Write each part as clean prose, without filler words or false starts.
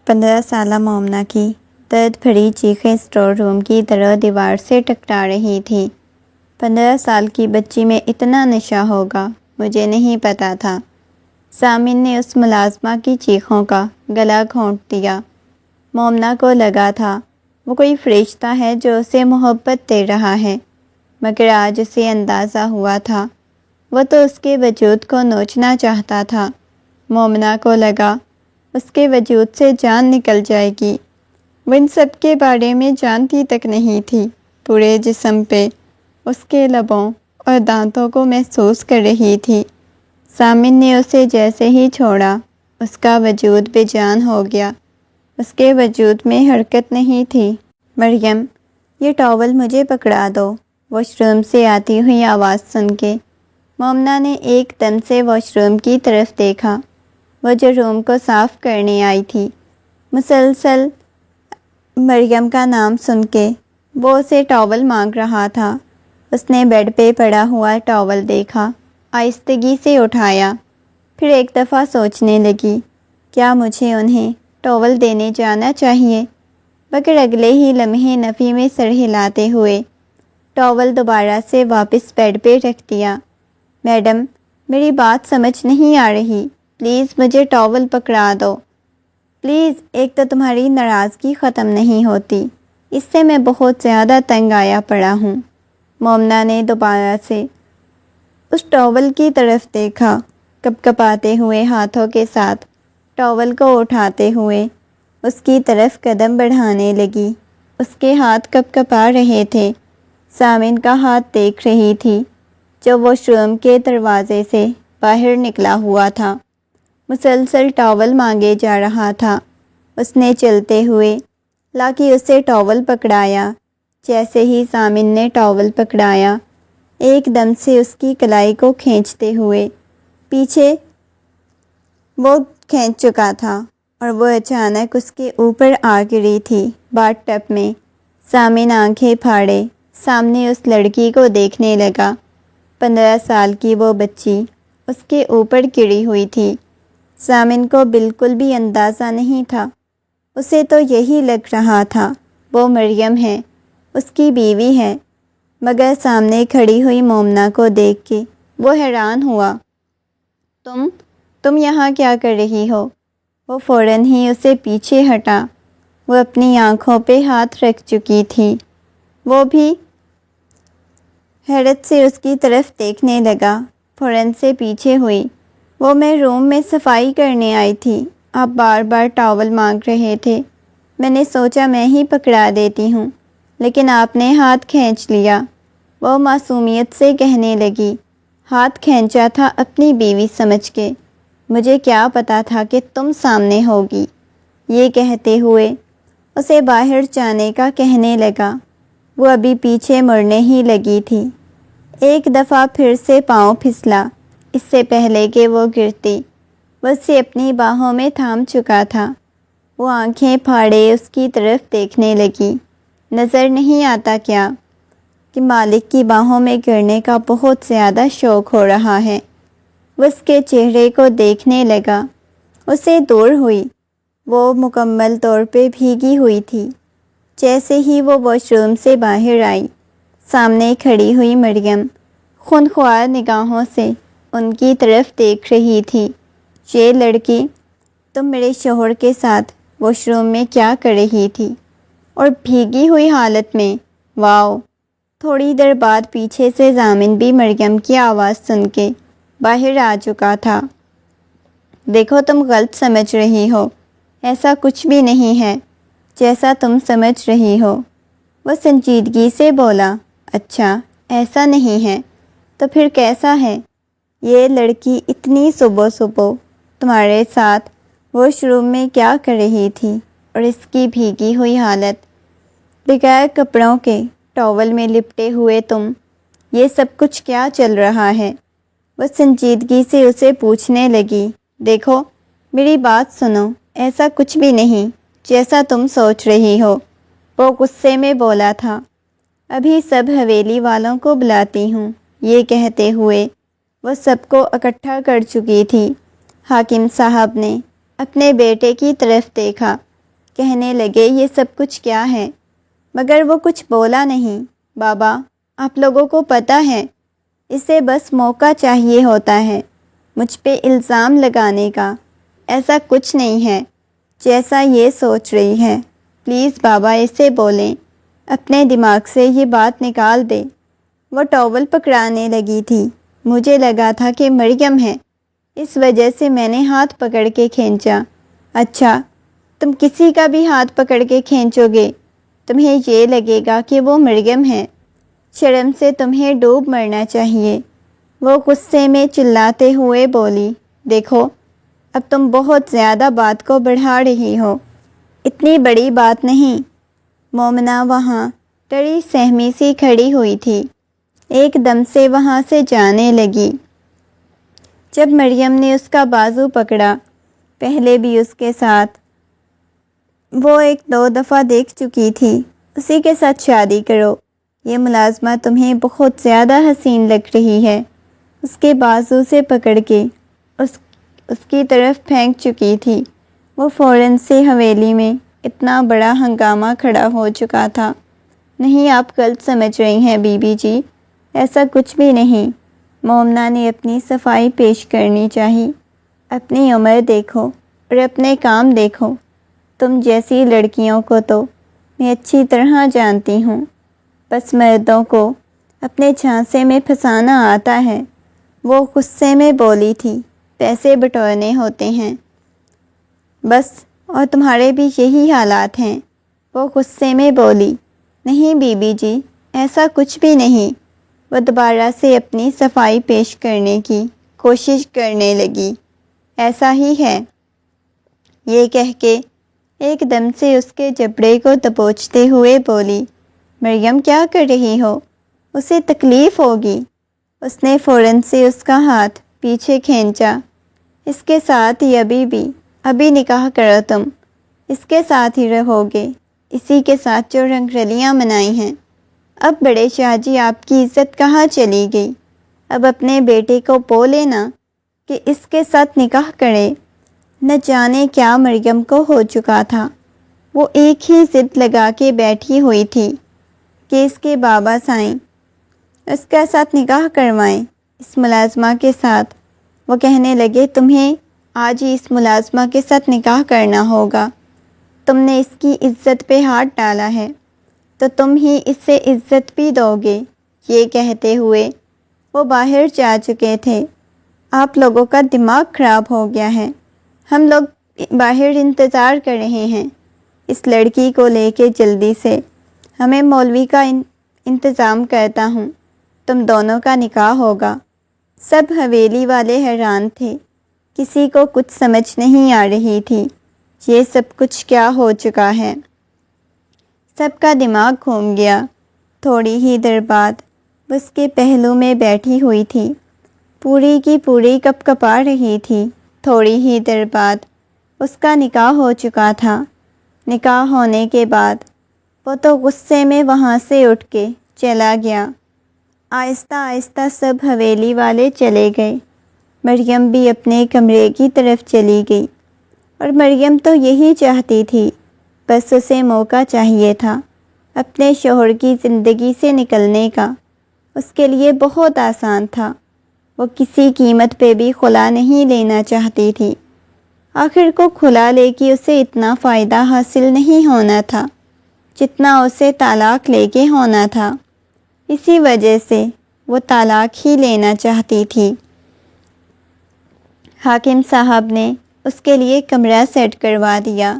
15 سالہ مومنہ کی درد بھری چیخیں اسٹور روم کی طرح دیوار سے ٹکرا رہی تھی۔ 15 سال کی بچی میں اتنا نشہ ہوگا مجھے نہیں پتا تھا۔ سامن نے اس ملازمہ کی چیخوں کا گلا گھونٹ دیا۔ مومنہ کو لگا تھا وہ کوئی فرشتہ ہے جو اسے محبت دے رہا ہے، مگر آج اسے اندازہ ہوا تھا وہ تو اس کے وجود کو نوچنا چاہتا تھا۔ مومنہ کو لگا اس کے وجود سے جان نکل جائے گی۔ وہ ان سب کے بارے میں جانتی تک نہیں تھی۔ پورے جسم پہ اس کے لبوں اور دانتوں کو محسوس کر رہی تھی۔ سامن نے اسے جیسے ہی چھوڑا اس کا وجود بے جان ہو گیا۔ اس کے وجود میں حرکت نہیں تھی۔ مریم، یہ ٹاول مجھے پکڑا دو، واش روم سے آتی ہوئی آواز سن کے مومنہ نے ایک دم سے واش روم کی طرف دیکھا، وہ جو روم کو صاف کرنے آئی تھی۔ مسلسل مریم کا نام سن کے وہ اسے ٹاول مانگ رہا تھا۔ اس نے بیڈ پہ پڑا ہوا ٹاول دیکھا، آہستگی سے اٹھایا، پھر ایک دفعہ سوچنے لگی کیا مجھے انہیں ٹاول دینے جانا چاہیے، مگر اگلے ہی لمحے نفی میں سر ہلاتے ہوئے ٹاول دوبارہ سے واپس بیڈ پہ رکھ دیا۔ میڈم، میری بات سمجھ نہیں آ رہی، پلیز مجھے ٹاول پکڑا دو پلیز۔ ایک تو تمہاری ناراضگی ختم نہیں ہوتی، اس سے میں بہت زیادہ تنگ آیا پڑا ہوں۔ مومنہ نے دوبارہ سے اس ٹاول کی طرف دیکھا، کپ کپاتے ہوئے ہاتھوں کے ساتھ ٹاول کو اٹھاتے ہوئے اس کی طرف قدم بڑھانے لگی۔ اس کے ہاتھ کپ کپا رہے تھے۔ سامن کا ہاتھ دیکھ رہی تھی جو واش روم کے دروازے سے باہر نکلا ہوا تھا، مسلسل ٹاول مانگے جا رہا تھا۔ اس نے چلتے ہوئے لاکی اسے ٹاول پکڑایا۔ جیسے ہی سامن نے ٹاول پکڑایا، ایک دم سے اس کی کلائی کو کھینچتے ہوئے پیچھے وہ کھینچ چکا تھا اور وہ اچانک اس کے اوپر آ گری تھی باتھ ٹب میں۔ سامن آنکھیں پھاڑے سامنے اس لڑکی کو دیکھنے لگا۔ 15 سال کی وہ بچی اس کے اوپر گری ہوئی تھی۔ سامن کو بالکل بھی اندازہ نہیں تھا، اسے تو یہی لگ رہا تھا وہ مریم ہے، اس کی بیوی ہے، مگر سامنے کھڑی ہوئی مومنہ کو دیکھ کے وہ حیران ہوا۔ تم یہاں کیا کر رہی ہو؟ وہ فوراً ہی اسے پیچھے ہٹا۔ وہ اپنی آنکھوں پہ ہاتھ رکھ چکی تھی۔ وہ بھی حیرت سے اس کی طرف دیکھنے لگا، فوراً سے پیچھے ہوئی۔ میں روم میں صفائی کرنے آئی تھی، آپ بار بار ٹاول مانگ رہے تھے، میں نے سوچا میں ہی پکڑا دیتی ہوں، لیکن آپ نے ہاتھ کھینچ لیا۔ وہ معصومیت سے کہنے لگی، ہاتھ کھینچا تھا اپنی بیوی سمجھ کے، مجھے کیا پتا تھا کہ تم سامنے ہوگی۔ یہ کہتے ہوئے اسے باہر جانے کا کہنے لگا۔ وہ ابھی پیچھے مڑنے ہی لگی تھی، ایک دفعہ پھر سے پاؤں پھسلا۔ اس سے پہلے کہ وہ گرتی، وہ اسے اپنی باہوں میں تھام چکا تھا۔ وہ آنکھیں پھاڑے اس کی طرف دیکھنے لگی۔ نظر نہیں آتا کیا کہ مالک کی باہوں میں گرنے کا بہت زیادہ شوق ہو رہا ہے۔ وہ اس کے چہرے کو دیکھنے لگا، اسے دور ہوئی۔ وہ مکمل طور پہ بھیگی ہوئی تھی۔ جیسے ہی وہ واش روم سے باہر آئی، سامنے کھڑی ہوئی مریم خونخوار نگاہوں سے ان کی طرف دیکھ رہی تھی۔ یہ لڑکی، تم میرے شوہر کے ساتھ واش روم میں کیا کر رہی تھی؟ اور بھیگی ہوئی حالت میں؟ واؤ! تھوڑی دیر بعد پیچھے سے ضامن بھی مریم کی آواز سن کے باہر آ چکا تھا۔ دیکھو تم غلط سمجھ رہی ہو، ایسا کچھ بھی نہیں ہے جیسا تم سمجھ رہی ہو۔ وہ سنجیدگی سے بولا، اچھا ایسا نہیں ہے تو پھر کیسا ہے؟ یہ لڑکی اتنی صبح صبح تمہارے ساتھ واش روم میں کیا کر رہی تھی؟ اور اس کی بھیگی ہوئی حالت، بغیر کپڑوں کے ٹاول میں لپٹے ہوئے تم، یہ سب کچھ کیا چل رہا ہے؟ وہ سنجیدگی سے اسے پوچھنے لگی، دیکھو میری بات سنو، ایسا کچھ بھی نہیں جیسا تم سوچ رہی ہو۔ وہ غصے میں بولا تھا، ابھی سب حویلی والوں کو بلاتی ہوں۔ یہ کہتے ہوئے وہ سب کو اکٹھا کر چکی تھی۔ حاکم صاحب نے اپنے بیٹے کی طرف دیکھا کہنے لگے یہ سب کچھ کیا ہے، مگر وہ کچھ بولا نہیں۔ بابا، آپ لوگوں کو پتہ ہے اسے بس موقع چاہیے ہوتا ہے مجھ پہ الزام لگانے کا۔ ایسا کچھ نہیں ہے جیسا یہ سوچ رہی ہے۔ پلیز بابا اسے بولیں، اپنے دماغ سے یہ بات نکال دے۔ وہ ٹاول پکڑانے لگی تھی۔ مجھے لگا تھا کہ مریم ہے، اس وجہ سے میں نے ہاتھ پکڑ کے کھینچا۔ اچھا، تم کسی کا بھی ہاتھ پکڑ کے کھینچو گے تمہیں یہ لگے گا کہ وہ مریم ہے۔ شرم سے تمہیں ڈوب مرنا چاہیے۔ وہ غصے میں چلاتے ہوئے بولی، دیکھو اب تم بہت زیادہ بات کو بڑھا رہی ہو، اتنی بڑی بات نہیں۔ مومنہ وہاں ڈری سہمی سی کھڑی ہوئی تھی، ایک دم سے وہاں سے جانے لگی۔ جب مریم نے اس کا بازو پکڑا، پہلے بھی اس کے ساتھ وہ 1-2 دفعہ دیکھ چکی تھی، اسی کے ساتھ شادی کرو، یہ ملازمہ تمہیں بہت زیادہ حسین لگ رہی ہے، اس کے بازو سے پکڑ کے اس کی طرف پھینک چکی تھی۔ وہ فوراً سے حویلی میں اتنا بڑا ہنگامہ کھڑا ہو چکا تھا۔ نہیں، آپ غلط سمجھ رہی ہیں بی بی جی، ایسا کچھ بھی نہیں۔ مومنہ نے اپنی صفائی پیش کرنی چاہی۔ اپنی عمر دیکھو اور اپنے کام دیکھو۔ تم جیسی لڑکیوں کو تو میں اچھی طرح جانتی ہوں، بس مردوں کو اپنے جھانسے میں پھنسانا آتا ہے۔ وہ غصے میں بولی تھی، پیسے بٹورنے ہوتے ہیں بس، اور تمہارے بھی یہی حالات ہیں۔ وہ غصے میں بولی، نہیں بی بی جی، ایسا کچھ بھی نہیں۔ وہ دوبارہ سے اپنی صفائی پیش کرنے کی کوشش کرنے لگی، ایسا ہی ہے، یہ کہہ کے ایک دم سے اس کے جبڑے کو دبوچتے ہوئے بولی، مریم کیا کر رہی ہو، اسے تکلیف ہوگی۔ اس نے فوراً سے اس کا ہاتھ پیچھے کھینچا۔ اس کے ساتھ ہی ابھی نکاح کرو، تم اس کے ساتھ ہی رہو گے، اسی کے ساتھ جو رنگ رلیاں منائی ہیں۔ اب بڑے شاہ جی، آپ کی عزت کہاں چلی گئی؟ اب اپنے بیٹے کو بولے نا کہ اس کے ساتھ نکاح کرے۔ نہ جانے کیا مریم کو ہو چکا تھا، وہ ایک ہی ضد لگا کے بیٹھی ہوئی تھی کہ اس کے بابا سائیں اس کے ساتھ نکاح کروائیں، اس ملازمہ کے ساتھ۔ وہ کہنے لگے، تمہیں آج ہی اس ملازمہ کے ساتھ نکاح کرنا ہوگا، تم نے اس کی عزت پہ ہاتھ ڈالا ہے تو تم ہی اس سے عزت بھی دو گے۔ یہ کہتے ہوئے وہ باہر جا چکے تھے۔ آپ لوگوں کا دماغ خراب ہو گیا ہے، ہم لوگ باہر انتظار کر رہے ہیں اس لڑکی کو لے کے، جلدی سے ہمیں مولوی کا انتظام کرتا ہوں، تم دونوں کا نکاح ہوگا۔ سب حویلی والے حیران تھے، کسی کو کچھ سمجھ نہیں آ رہی تھی یہ سب کچھ کیا ہو چکا ہے۔ سب کا دماغ گھوم گیا۔ تھوڑی ہی دیر بعد اس کے پہلو میں بیٹھی ہوئی تھی، پوری کی پوری کپ کپا رہی تھی۔ تھوڑی ہی دیر بعد اس کا نکاح ہو چکا تھا۔ نکاح ہونے کے بعد وہ تو غصے میں وہاں سے اٹھ کے چلا گیا۔ آہستہ آہستہ سب حویلی والے چلے گئے۔ مریم بھی اپنے کمرے کی طرف چلی گئی، اور مریم تو یہی چاہتی تھی، بس اسے موقع چاہیے تھا اپنے شوہر کی زندگی سے نکلنے کا۔ اس کے لیے بہت آسان تھا، وہ کسی قیمت پہ بھی خلا نہیں لینا چاہتی تھی۔ آخر کو خلا لے کے اسے اتنا فائدہ حاصل نہیں ہونا تھا جتنا اسے طلاق لے کے ہونا تھا، اسی وجہ سے وہ طلاق ہی لینا چاہتی تھی۔ حاکم صاحب نے اس کے لیے کمرہ سیٹ کروا دیا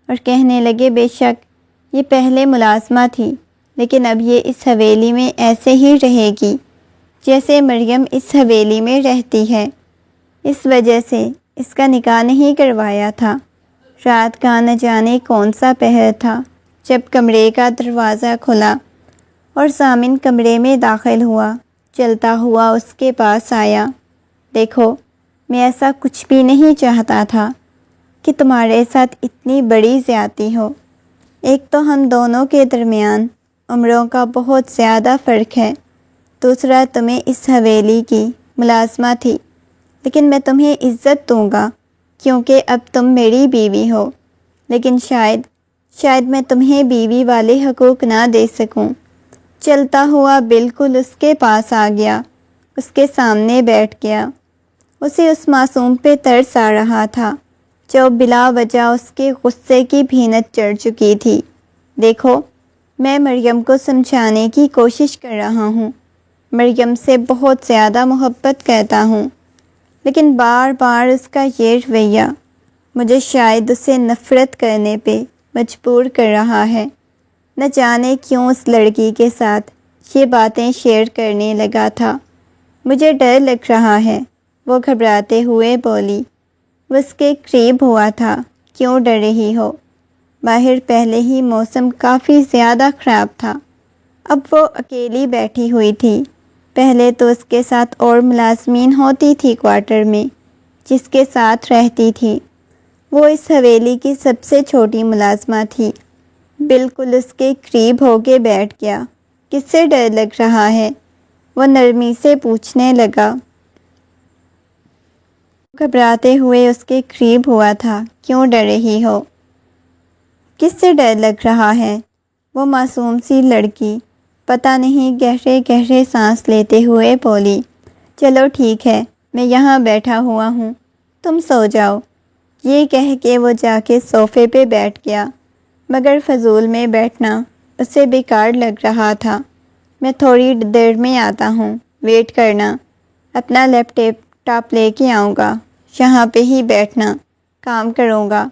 اور کہنے لگے، بے شک یہ پہلے ملازمہ تھی، لیکن اب یہ اس حویلی میں ایسے ہی رہے گی جیسے مریم اس حویلی میں رہتی ہے۔ اس وجہ سے اس کا نکاح نہیں کروایا تھا۔ رات کا نہ جانے کون سا پہر تھا جب کمرے کا دروازہ کھلا اور ضامن کمرے میں داخل ہوا، چلتا ہوا اس کے پاس آیا۔ دیکھو، میں ایسا کچھ بھی نہیں چاہتا تھا کہ تمہارے ساتھ اتنی بڑی زیادتی ہو۔ ایک تو ہم دونوں کے درمیان عمروں کا بہت زیادہ فرق ہے، دوسرا تمہیں اس حویلی کی ملازمہ تھی، لیکن میں تمہیں عزت دوں گا کیونکہ اب تم میری بیوی ہو، لیکن شاید شاید میں تمہیں بیوی والے حقوق نہ دے سکوں۔ چلتا ہوا بالکل اس کے پاس آ گیا، اس کے سامنے بیٹھ گیا۔ اسے اس معصوم پہ ترس آ رہا تھا جو بلا وجہ اس کے غصے کی بھینت چڑھ چکی تھی۔ دیکھو، میں مریم کو سمجھانے کی کوشش کر رہا ہوں، مریم سے بہت زیادہ محبت کرتا ہوں، لیکن بار بار اس کا یہ رویہ مجھے شاید اسے نفرت کرنے پہ مجبور کر رہا ہے۔ نہ جانے کیوں اس لڑکی کے ساتھ یہ باتیں شیئر کرنے لگا تھا۔ مجھے ڈر لگ رہا ہے، وہ گھبراتے ہوئے بولی۔ وہ اس کے قریب ہوا تھا۔ کیوں ڈر رہی ہو؟ باہر پہلے ہی موسم کافی زیادہ خراب تھا، اب وہ اکیلی بیٹھی ہوئی تھی۔ پہلے تو اس کے ساتھ اور ملازمین ہوتی تھی کوارٹر میں، جس کے ساتھ رہتی تھی۔ وہ اس حویلی کی سب سے چھوٹی ملازمہ تھی۔ بالکل اس کے قریب ہو کے بیٹھ گیا۔ کس سے ڈر لگ رہا ہے؟ وہ نرمی سے پوچھنے لگا۔ گھبراتے ہوئے اس کے قریب ہوا تھا۔ کیوں ڈر رہی ہو؟ کس سے ڈر لگ رہا ہے؟ وہ معصوم سی لڑکی پتہ نہیں گہرے گہرے سانس لیتے ہوئے بولی۔ چلو ٹھیک ہے، میں یہاں بیٹھا ہوا ہوں، تم سو جاؤ۔ یہ کہہ کے وہ جا کے صوفے پہ بیٹھ گیا، مگر فضول میں بیٹھنا اسے بیکار لگ رہا تھا۔ میں تھوڑی دیر میں آتا ہوں، ویٹ کرنا، اپنا لیپ ٹاپ لے کے آؤں گا، یہاں پہ ہی بیٹھنا، کام کروں گا۔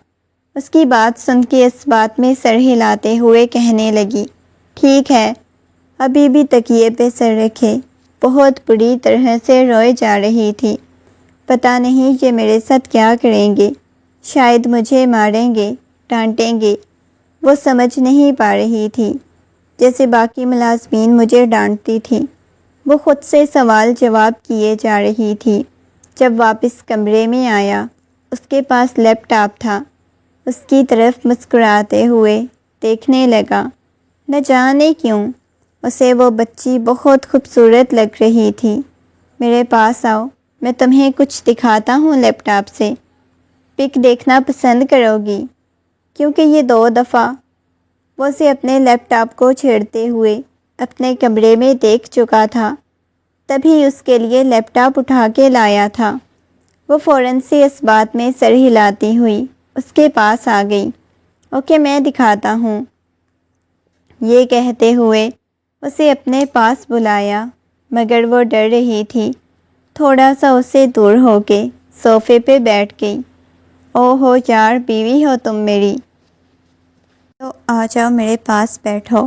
اس کی بات سن کے اس بات میں سر ہلاتے ہوئے کہنے لگی، ٹھیک ہے۔ ابھی بھی تکیے پہ سر رکھے بہت بری طرح سے روئے جا رہی تھی۔ پتہ نہیں یہ میرے ساتھ کیا کریں گے، شاید مجھے ماریں گے، ڈانٹیں گے۔ وہ سمجھ نہیں پا رہی تھی، جیسے باقی ملازمین مجھے ڈانٹتی تھی۔ وہ خود سے سوال جواب کیے جا رہی تھی۔ جب واپس کمرے میں آیا، اس کے پاس لیپ ٹاپ تھا۔ اس کی طرف مسکراتے ہوئے دیکھنے لگا۔ نہ جانے کیوں اسے وہ بچی بہت خوبصورت لگ رہی تھی۔ میرے پاس آؤ، میں تمہیں کچھ دکھاتا ہوں لیپ ٹاپ سے، پک دیکھنا پسند کرو گی؟ کیونکہ یہ 2 دفعہ وہ اسے اپنے لیپ ٹاپ کو چھیڑتے ہوئے اپنے کمرے میں دیکھ چکا تھا، تبھی اس کے لیے لیپ ٹاپ اٹھا کے لایا تھا۔ وہ فوراً سے اس بات میں سر ہلاتی ہوئی اس کے پاس آ گئی۔ اوکے، میں دکھاتا ہوں، یہ کہتے ہوئے اسے اپنے پاس بلایا، مگر وہ ڈر رہی تھی۔ تھوڑا سا اسے دور ہو کے صوفے پہ بیٹھ گئی۔ او ہو یار، بیوی ہو تم میری، تو آ جاؤ میرے پاس بیٹھو۔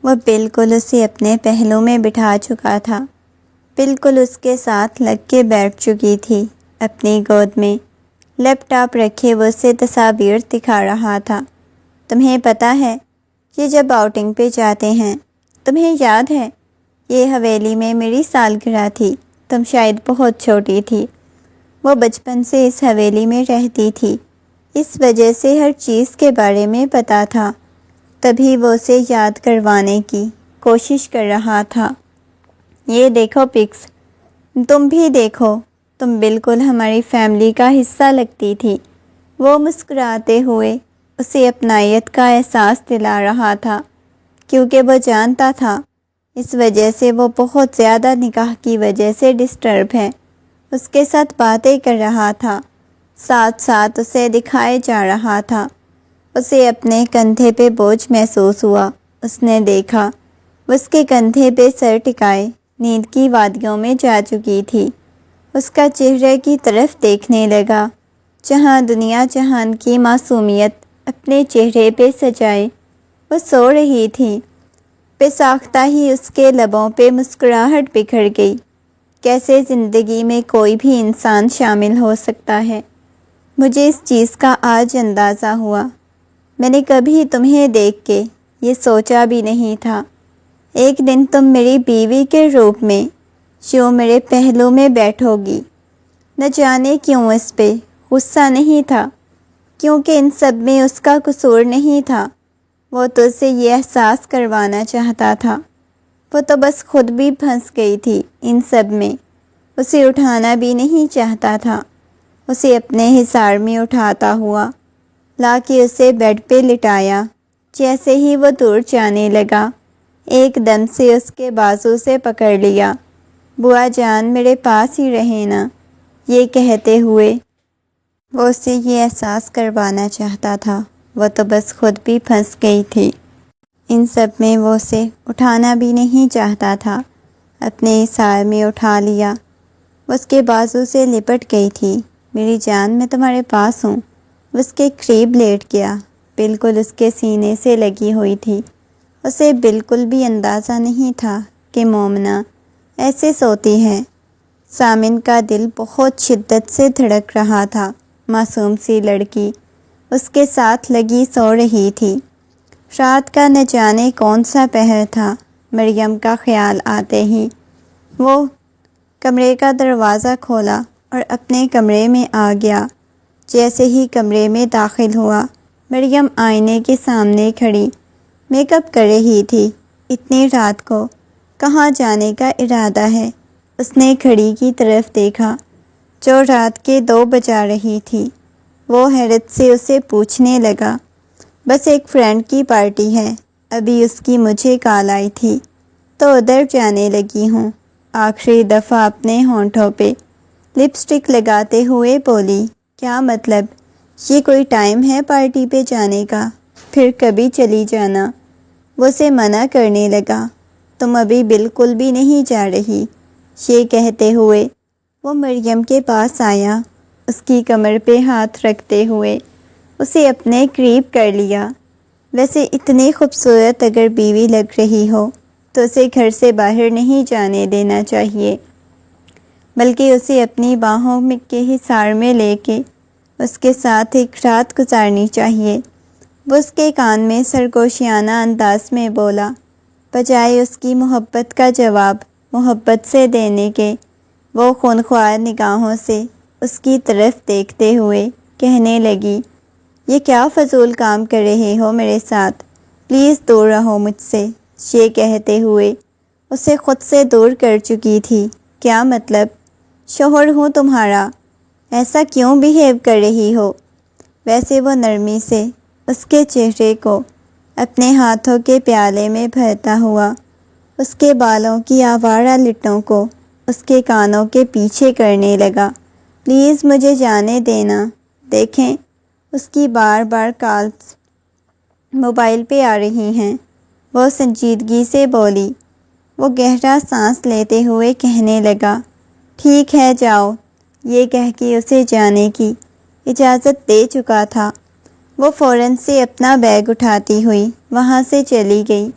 وہ بالکل اسے اپنے پہلو میں بٹھا چکا تھا، بالکل اس کے ساتھ لگ کے بیٹھ چکی تھی اپنی گود میں۔ لیپ ٹاپ رکھے وہ اسے تصاویر دکھا رہا تھا۔ تمہیں پتہ ہے، یہ جب آؤٹنگ پہ جاتے ہیں، تمہیں یاد ہے یہ حویلی میں میری سالگرہ تھی، تم شاید بہت چھوٹی تھی۔ وہ بچپن سے اس حویلی میں رہتی تھی، اس وجہ سے ہر چیز کے بارے میں پتہ تھا، تبھی وہ اسے یاد کروانے کی کوشش کر رہا تھا۔ یہ دیکھو پکس، تم بھی دیکھو، تم بالکل ہماری فیملی کا حصہ لگتی تھی۔ وہ مسکراتے ہوئے اسے اپنائیت کا احساس دلا رہا تھا، کیونکہ وہ جانتا تھا اس وجہ سے وہ بہت زیادہ نکاح کی وجہ سے ڈسٹرب ہے۔ اس کے ساتھ باتیں کر رہا تھا، ساتھ ساتھ اسے دکھائے جا رہا تھا۔ اسے اپنے کندھے پہ بوجھ محسوس ہوا۔ اس نے دیکھا، اس کے کندھے پہ سر ٹکائے نیند کی وادیوں میں جا چکی تھی۔ اس کا چہرے کی طرف دیکھنے لگا، جہاں دنیا جہان کی معصومیت اپنے چہرے پہ سجائے وہ سو رہی تھی۔ بے ساختہ ہی اس کے لبوں پہ مسکراہٹ بکھر گئی۔ کیسے زندگی میں کوئی بھی انسان شامل ہو سکتا ہے؟ مجھے اس چیز کا آج اندازہ ہوا۔ میں نے کبھی تمہیں دیکھ کے یہ سوچا بھی نہیں تھا، ایک دن تم میری بیوی کے روپ میں جو میرے پہلو میں بیٹھو گی۔ نہ جانے کیوں اس پہ غصہ نہیں تھا، کیونکہ ان سب میں اس کا قصور نہیں تھا۔ وہ تو اسے یہ احساس کروانا چاہتا تھا۔ وہ تو بس خود بھی پھنس گئی تھی ان سب میں، اسے اٹھانا بھی نہیں چاہتا تھا۔ اسے اپنے حصار میں اٹھاتا ہوا لا کے اسے بیڈ پہ لٹایا، جیسے ہی وہ دور جانے لگا ایک دم سے اس کے بازو سے پکڑ لیا۔ بوا جان میرے پاس ہی رہے نا، یہ کہتے ہوئے وہ اسے یہ احساس کروانا چاہتا تھا، وہ تو بس خود بھی پھنس گئی تھی۔ ان سب میں وہ اسے اٹھانا بھی نہیں چاہتا تھا، اپنے اثار میں اٹھا لیا۔ وہ اس کے بازو سے لپٹ گئی تھی۔ میری جان میں تمہارے پاس ہوں۔ وہ اس کے قریب لیٹ گیا، بالکل اس کے سینے سے لگی ہوئی تھی۔ اسے بالکل بھی اندازہ نہیں تھا کہ مومنہ ایسے سوتی ہے۔ سامن کا دل بہت شدت سے دھڑک رہا تھا۔ معصوم سی لڑکی اس کے ساتھ لگی سو رہی تھی۔ رات کا نہ جانے کون سا پہر تھا۔ مریم کا خیال آتے ہی وہ کمرے کا دروازہ کھولا اور اپنے کمرے میں آ گیا۔ جیسے ہی کمرے میں داخل ہوا، مریم آئینے کے سامنے کھڑی میک اپ کر رہی تھی۔ اتنی رات کو کہاں جانے کا ارادہ ہے؟ اس نے گھڑی کی طرف دیکھا جو رات کے 2 بجا رہی تھی۔ وہ حیرت سے اسے پوچھنے لگا، بس ایک فرینڈ کی پارٹی ہے، ابھی اس کی مجھے کال آئی تھی تو ادھر جانے لگی ہوں۔ آخری دفعہ اپنے ہونٹوں پہ لپسٹک لگاتے ہوئے بولی، کیا مطلب؟ یہ کوئی ٹائم ہے پارٹی پہ جانے کا؟ پھر کبھی چلی جانا۔ وہ اسے منع کرنے لگا، تم ابھی بالکل بھی نہیں جا رہی۔ یہ کہتے ہوئے وہ مریم کے پاس آیا، اس کی کمر پہ ہاتھ رکھتے ہوئے اسے اپنے قریب کر لیا۔ ویسے اتنی خوبصورت اگر بیوی لگ رہی ہو تو اسے گھر سے باہر نہیں جانے دینا چاہیے، بلکہ اسے اپنی باہوں کے حصار میں لے کے اس کے ساتھ ایک رات گزارنی چاہیے۔ وہ اس کے کان میں سرگوشیانہ انداز میں بولا، بجائے اس کی محبت کا جواب محبت سے دینے کے وہ خونخوار نگاہوں سے اس کی طرف دیکھتے ہوئے کہنے لگی، یہ کیا فضول کام کر رہے ہو میرے ساتھ؟ پلیز دور رہو مجھ سے۔ یہ کہتے ہوئے اسے خود سے دور کر چکی تھی۔ کیا مطلب؟ شوہر ہوں تمہارا، ایسا کیوں بیہیو کر رہی ہو؟ ویسے وہ نرمی سے اس کے چہرے کو اپنے ہاتھوں کے پیالے میں بھرتا ہوا اس کے بالوں کی آوارہ لٹوں کو اس کے کانوں کے پیچھے کرنے لگا۔ پلیز مجھے جانے دینا۔ دیکھیں اس کی بار بار کالز موبائل پہ آ رہی ہیں، وہ سنجیدگی سے بولی۔ وہ گہرا سانس لیتے ہوئے کہنے لگا، ٹھیک ہے جاؤ۔ یہ کہہ کے اسے جانے کی اجازت دے چکا تھا۔ وہ فوراً سے اپنا بیگ اٹھاتی ہوئی وہاں سے چلی گئی۔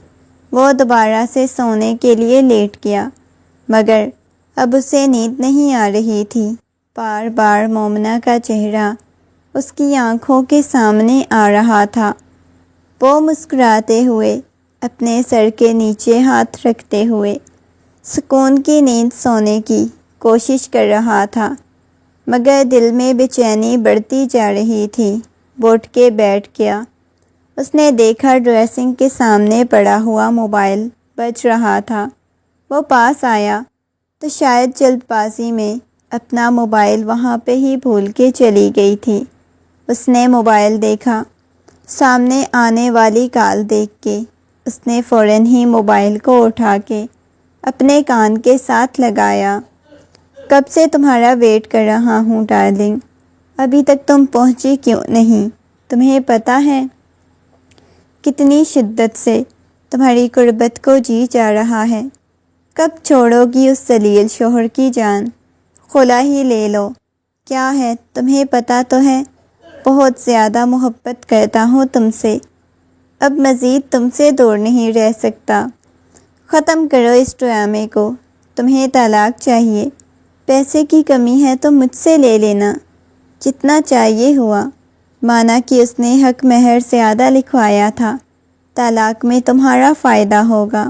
وہ دوبارہ سے سونے کے لیے لیٹ گیا، مگر اب اسے نیند نہیں آ رہی تھی۔ بار بار مومنہ کا چہرہ اس کی آنکھوں کے سامنے آ رہا تھا۔ وہ مسکراتے ہوئے اپنے سر کے نیچے ہاتھ رکھتے ہوئے سکون کی نیند سونے کی کوشش کر رہا تھا، مگر دل میں بے چینی بڑھتی جا رہی تھی۔ وہ اٹھ کے بیٹھ گیا۔ اس نے دیکھا ڈریسنگ کے سامنے پڑا ہوا موبائل بج رہا تھا۔ وہ پاس آیا تو شاید جلد بازی میں اپنا موبائل وہاں پہ ہی بھول کے چلی گئی تھی۔ اس نے موبائل دیکھا، سامنے آنے والی کال دیکھ کے اس نے فوراً ہی موبائل کو اٹھا کے اپنے کان کے ساتھ لگایا۔ کب سے تمہارا ویٹ کر رہا ہوں ڈارلنگ، ابھی تک تم پہنچی کیوں نہیں؟ تمہیں پتہ ہے کتنی شدت سے تمہاری قربت کو جی جا رہا ہے۔ کب چھوڑو گی اس ذلیل شوہر کی جان؟ خلا ہی لے لو۔ کیا ہے تمہیں پتہ تو ہے بہت زیادہ محبت کرتا ہوں تم سے، اب مزید تم سے دور نہیں رہ سکتا۔ ختم کرو اس ڈرامے کو۔ تمہیں طلاق چاہیے، پیسے کی کمی ہے تو مجھ سے لے لینا، جتنا چاہیے ہوا۔ مانا کہ اس نے حق مہر زیادہ لکھوایا تھا، طلاق میں تمہارا فائدہ ہوگا۔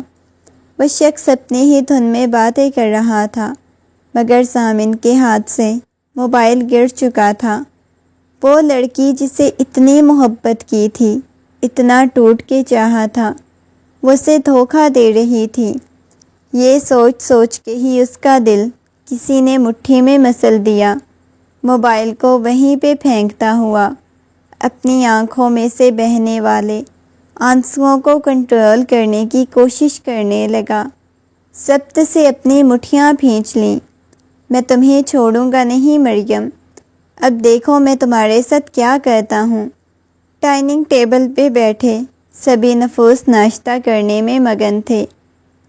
وہ شخص اپنی ہی دھن میں باتیں کر رہا تھا، مگر سامن کے ہاتھ سے موبائل گر چکا تھا۔ وہ لڑکی جسے اتنی محبت کی تھی، اتنا ٹوٹ کے چاہا تھا، وہ اسے دھوکہ دے رہی تھی۔ یہ سوچ سوچ کے ہی اس کا دل کسی نے مٹھی میں مسل دیا۔ موبائل کو وہیں پہ پھینکتا ہوا اپنی آنکھوں میں سے بہنے والے آنسوؤں کو کنٹرول کرنے کی کوشش کرنے لگا۔ ضبط سے اپنی مٹھیاں بھینچ لیں۔ میں تمہیں چھوڑوں گا نہیں مریم، اب دیکھو میں تمہارے ساتھ کیا کرتا ہوں۔ ڈائننگ ٹیبل پہ بیٹھے سبھی نفوس ناشتہ کرنے میں مگن تھے۔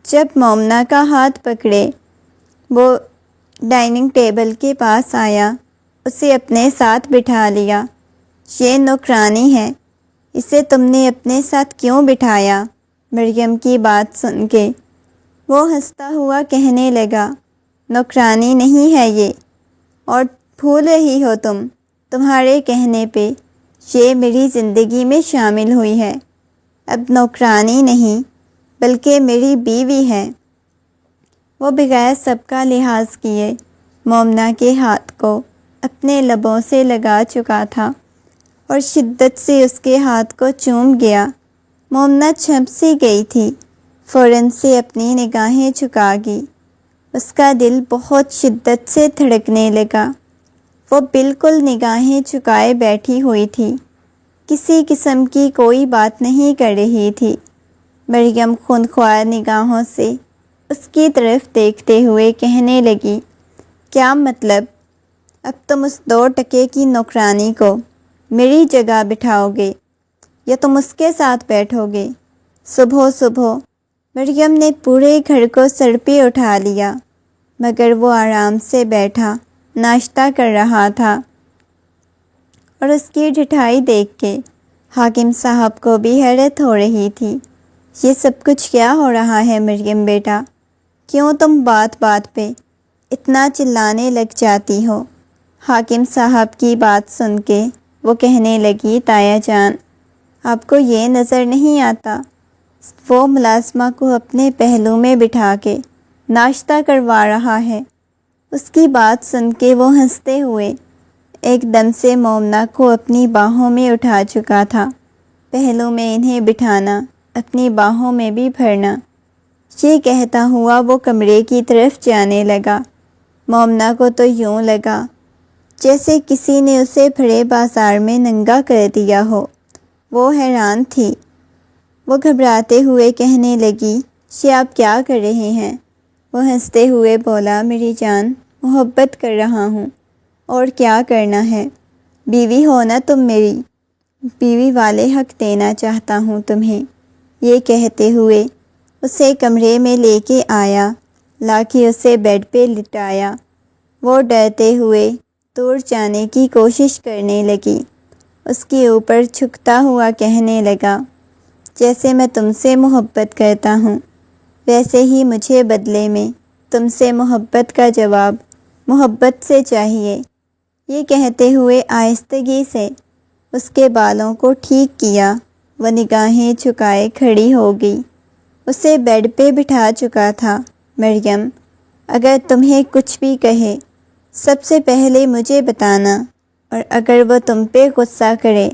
جب مومنہ کا ہاتھ پکڑے وہ ڈائننگ ٹیبل کے پاس آیا، اسے اپنے ساتھ بٹھا لیا۔ یہ نوکرانی ہے، اسے تم نے اپنے ساتھ کیوں بٹھایا؟ مریم کی بات سن کے وہ ہنستا ہوا کہنے لگا، نوکرانی نہیں ہے یہ، اور بھول رہی ہو تمہارے کہنے پہ یہ میری زندگی میں شامل ہوئی ہے۔ اب نوکرانی نہیں بلکہ میری بیوی ہے۔ وہ بغیر سب کا لحاظ کیے مومنہ کے ہاتھ کو اپنے لبوں سے لگا چکا تھا اور شدت سے اس کے ہاتھ کو چوم گیا۔ مومنہ چھنپ سی گئی تھی، فوراً سے اپنی نگاہیں جھکا گئی۔ اس کا دل بہت شدت سے دھڑکنے لگا۔ وہ بالکل نگاہیں جھکائے بیٹھی ہوئی تھی، کسی قسم کی کوئی بات نہیں کر رہی تھی۔ مریم خونخوار نگاہوں سے اس کی طرف دیکھتے ہوئے کہنے لگی، کیا مطلب؟ اب تم اس 2 ٹکے کی نوکرانی کو میری جگہ بٹھاؤ گے یا تم اس کے ساتھ بیٹھو گے؟ صبح مریم نے پورے گھر کو سر پہ اٹھا لیا، مگر وہ آرام سے بیٹھا ناشتہ کر رہا تھا، اور اس کی ڈٹھائی دیکھ کے حاکم صاحب کو بھی حیرت ہو رہی تھی۔ یہ سب کچھ کیا ہو رہا ہے مریم بیٹا؟ کیوں تم بات بات پہ اتنا چلانے لگ جاتی ہو؟ حاکم صاحب کی بات سن کے وہ کہنے لگی، تایا جان آپ کو یہ نظر نہیں آتا وہ ملازمہ کو اپنے پہلو میں بٹھا کے ناشتہ کروا رہا ہے؟ اس کی بات سن کے وہ ہنستے ہوئے ایک دم سے مومنہ کو اپنی باہوں میں اٹھا چکا تھا، پہلو میں انہیں بٹھانا، اپنی باہوں میں بھی بھرنا۔ یہ کہتا ہوا وہ کمرے کی طرف جانے لگا۔ مومنہ کو تو یوں لگا جیسے کسی نے اسے بھرے بازار میں ننگا کر دیا ہو۔ وہ حیران تھی۔ وہ گھبراتے ہوئے کہنے لگی، یہ آپ کیا کر رہے ہیں؟ وہ ہنستے ہوئے بولا، میری جان محبت کر رہا ہوں، اور کیا کرنا ہے؟ بیوی ہو نا تم میری، بیوی والے حق دینا چاہتا ہوں تمہیں۔ یہ کہتے ہوئے اسے کمرے میں لے کے آیا، لا کے اسے بیڈ پہ لٹایا۔ وہ ڈرتے ہوئے دور جانے کی کوشش کرنے لگی، اس کے اوپر جھکتا ہوا کہنے لگا، جیسے میں تم سے محبت کرتا ہوں ویسے ہی مجھے بدلے میں تم سے محبت کا جواب محبت سے چاہیے۔ یہ کہتے ہوئے آہستگی سے اس کے بالوں کو ٹھیک کیا۔ وہ نگاہیں جھکائے کھڑی ہو گئی، اسے بیڈ پہ بٹھا چکا تھا۔ مریم اگر تمہیں کچھ بھی کہے سب سے پہلے مجھے بتانا، اور اگر وہ تم پہ غصہ کرے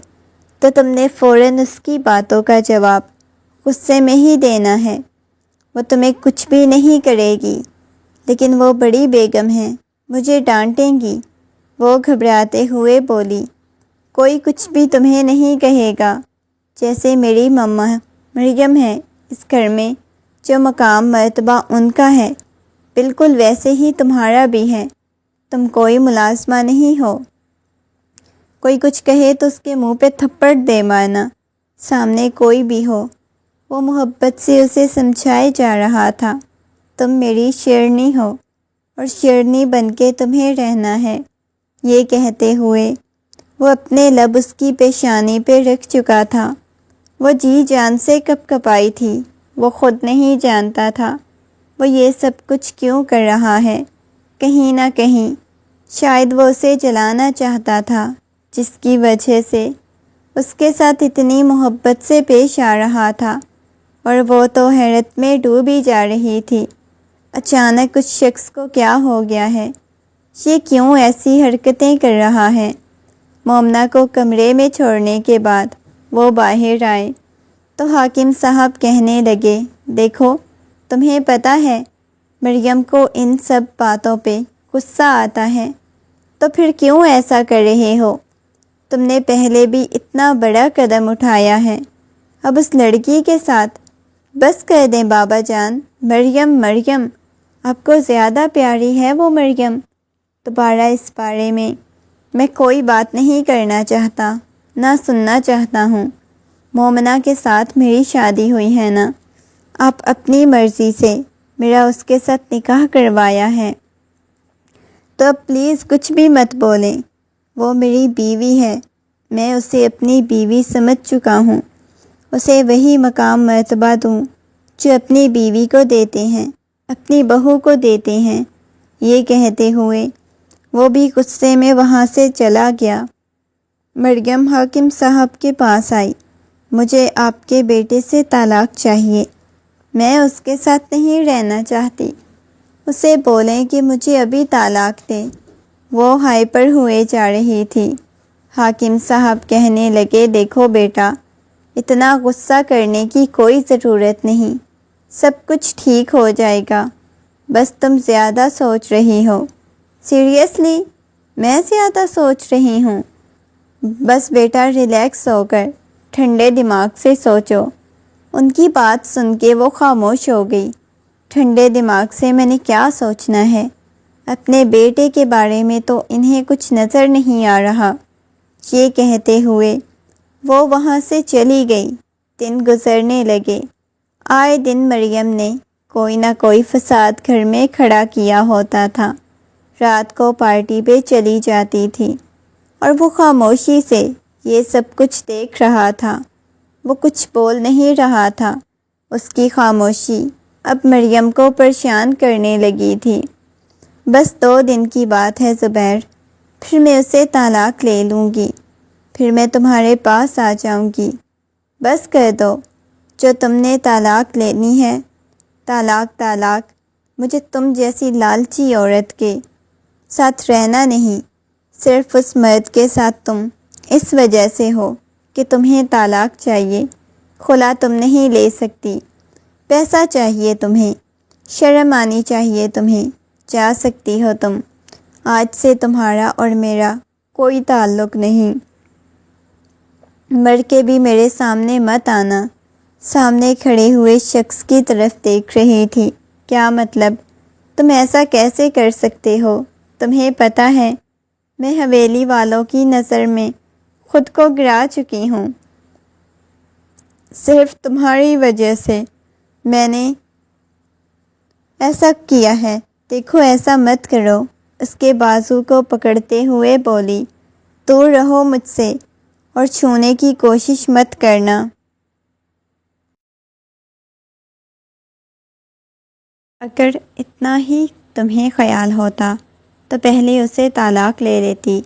تو تم نے فوراً اس کی باتوں کا جواب غصے میں ہی دینا ہے۔ وہ تمہیں کچھ بھی نہیں کرے گی، لیکن وہ بڑی بیگم ہے، مجھے ڈانٹیں گی۔ وہ گھبراتے ہوئے بولی، کوئی کچھ بھی تمہیں نہیں کہے گا، جیسے میری مما مریم ہے اس گھر میں، جو مقام مرتبہ ان کا ہے بالکل ویسے ہی تمہارا بھی ہے۔ تم کوئی ملازمہ نہیں ہو، کوئی کچھ کہے تو اس کے منہ پہ تھپڑ دے مارنا، سامنے کوئی بھی ہو۔ وہ محبت سے اسے سمجھائے جا رہا تھا، تم میری شیرنی ہو اور شیرنی بن کے تمہیں رہنا ہے۔ یہ کہتے ہوئے وہ اپنے لب اس کی پیشانی پہ رکھ چکا تھا۔ وہ جی جان سے کپ کپائی تھی، وہ خود نہیں جانتا تھا وہ یہ سب کچھ کیوں کر رہا ہے۔ کہیں نہ کہیں شاید وہ اسے جلانا چاہتا تھا، جس کی وجہ سے اس کے ساتھ اتنی محبت سے پیش آ رہا تھا، اور وہ تو حیرت میں ڈوبی جا رہی تھی۔ اچانک اس شخص کو کیا ہو گیا ہے؟ یہ کیوں ایسی حرکتیں کر رہا ہے؟ مومنہ کو کمرے میں چھوڑنے کے بعد وہ باہر آئے تو حاکم صاحب کہنے لگے، دیکھو تمہیں پتہ ہے مریم کو ان سب باتوں پہ غصہ آتا ہے، تو پھر کیوں ایسا کر رہے ہو؟ تم نے پہلے بھی اتنا بڑا قدم اٹھایا ہے، اب اس لڑکی کے ساتھ؟ بس کر دیں بابا جان، مریم مریم، آپ کو زیادہ پیاری ہے وہ مریم۔ دوبارہ اس بارے میں کوئی بات نہیں کرنا چاہتا، نہ سننا چاہتا ہوں۔ مومنہ کے ساتھ میری شادی ہوئی ہے نا، آپ اپنی مرضی سے میرا اس کے ساتھ نکاح کروایا ہے، تو اب پلیز کچھ بھی مت بولیں۔ وہ میری بیوی ہے، میں اسے اپنی بیوی سمجھ چکا ہوں، اسے وہی مقام مرتبہ دوں جو اپنی بیوی کو دیتے ہیں، اپنی بہو کو دیتے ہیں۔ یہ کہتے ہوئے وہ بھی غصے میں وہاں سے چلا گیا۔ مریم حاکم صاحب کے پاس آئی۔ مجھے آپ کے بیٹے سے طلاق چاہیے، میں اس کے ساتھ نہیں رہنا چاہتی، اسے بولیں کہ مجھے ابھی طلاق دے۔ وہ ہائپر ہوئے جا رہی تھی۔ حاکم صاحب کہنے لگے، دیکھو بیٹا، اتنا غصہ کرنے کی کوئی ضرورت نہیں، سب کچھ ٹھیک ہو جائے گا، بس تم زیادہ سوچ رہی ہو۔ سیریسلی؟ میں زیادہ سوچ رہی ہوں؟ بس بیٹا ریلیکس ہو کر ٹھنڈے دماغ سے سوچو۔ ان کی بات سن کے وہ خاموش ہو گئی۔ ٹھنڈے دماغ سے میں نے کیا سوچنا ہے؟ اپنے بیٹے کے بارے میں تو انہیں کچھ نظر نہیں آ رہا۔ یہ کہتے ہوئے وہ وہاں سے چلی گئی۔ دن گزرنے لگے۔ آئے دن مریم نے کوئی نہ کوئی فساد گھر میں کھڑا کیا ہوتا تھا۔ رات کو پارٹی پہ چلی جاتی تھی اور وہ خاموشی سے یہ سب کچھ دیکھ رہا تھا۔ وہ کچھ بول نہیں رہا تھا۔ اس کی خاموشی اب مریم کو پریشان کرنے لگی تھی۔ بس 2 دن کی بات ہے زبیر، پھر میں اسے طلاق لے لوں گی، پھر میں تمہارے پاس آ جاؤں گی۔ بس کر دو جو تم نے طلاق لینی ہے۔ طلاق، مجھے تم جیسی لالچی عورت کے ساتھ رہنا نہیں۔ صرف اس مرد کے ساتھ تم اس وجہ سے ہو کہ تمہیں طلاق چاہیے، خلا تم نہیں لے سکتی، پیسہ چاہیے تمہیں، شرم آنی چاہیے تمہیں، جا سکتی ہو تم۔ آج سے تمہارا اور میرا کوئی تعلق نہیں، مر کے بھی میرے سامنے مت آنا۔ سامنے کھڑے ہوئے شخص کی طرف دیکھ رہی تھی۔ کیا مطلب؟ تم ایسا کیسے کر سکتے ہو؟ تمہیں پتہ ہے میں حویلی والوں کی نظر میں خود کو گرا چکی ہوں، صرف تمہاری وجہ سے میں نے ایسا کیا ہے۔ دیکھو ایسا مت کرو۔ اس کے بازو کو پکڑتے ہوئے بولی، دور رہو مجھ سے اور چھونے کی کوشش مت کرنا۔ اگر اتنا ہی تمہیں خیال ہوتا تو پہلے اسے طلاق لے لیتی،